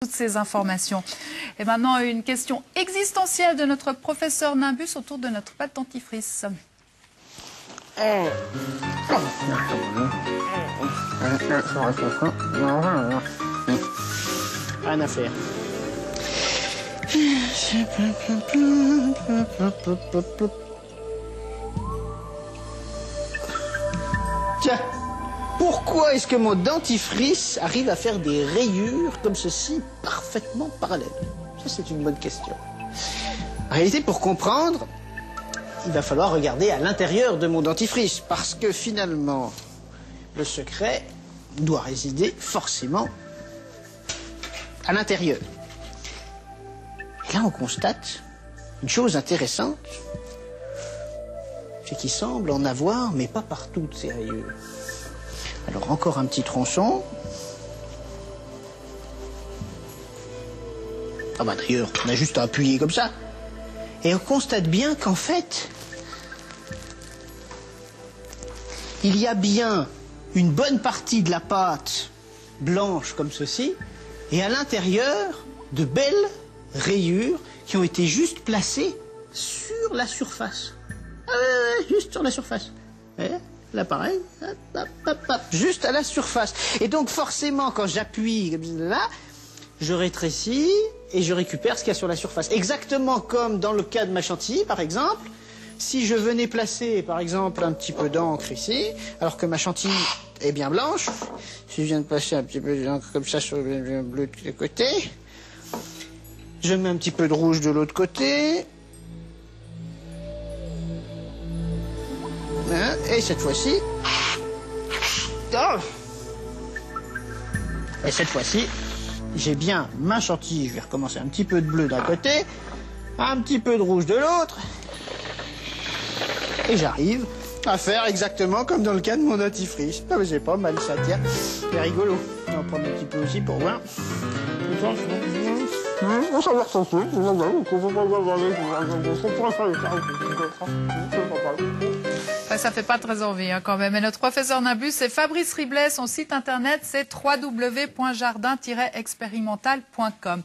Toutes ces informations. Et maintenant, une question existentielle de notre professeur Nimbus autour de notre pâte dentifrice. Rien à faire. Tiens, pourquoi est-ce que mon dentifrice arrive à faire des rayures comme ceci, parfaitement parallèles? Ça, c'est une bonne question. En réalité, pour comprendre, il va falloir regarder à l'intérieur de mon dentifrice, parce que finalement, le secret doit résider forcément à l'intérieur. Et là, on constate une chose intéressante, c'est qu'il semble en avoir, mais pas partout, de ces rayures. Alors, encore un petit tronçon. Ah bah d'ailleurs, on a juste à appuyer comme ça. Et on constate bien qu'en fait, il y a bien une bonne partie de la pâte blanche comme ceci, et à l'intérieur, de belles rayures qui ont été juste placées sur la surface. Juste sur la surface. Là, pareil, juste à la surface. Et donc, forcément, quand j'appuie là, je rétrécis et je récupère ce qu'il y a sur la surface. Exactement comme dans le cas de ma chantilly, par exemple. Si je venais placer, par exemple, un petit peu d'encre ici, alors que ma chantilly est bien blanche, si je viens de placer un petit peu d'encre comme ça sur le bleu de tous côtés, je mets un petit peu de rouge de l'autre côté. Et cette fois-ci... Et cette fois-ci, j'ai bien ma chantilly. Je vais recommencer un petit peu de bleu d'un côté, un petit peu de rouge de l'autre. Et j'arrive à faire exactement comme dans le cas de mon dentifrice. Ah mais c'est pas mal ça, tiens. C'est rigolo. On va prendre un petit peu aussi pour voir. Ça fait pas très envie quand même. Et notre professeur Nimbus, c'est Fabrice Riblet. Son site internet, c'est www.jardin-expérimental.com.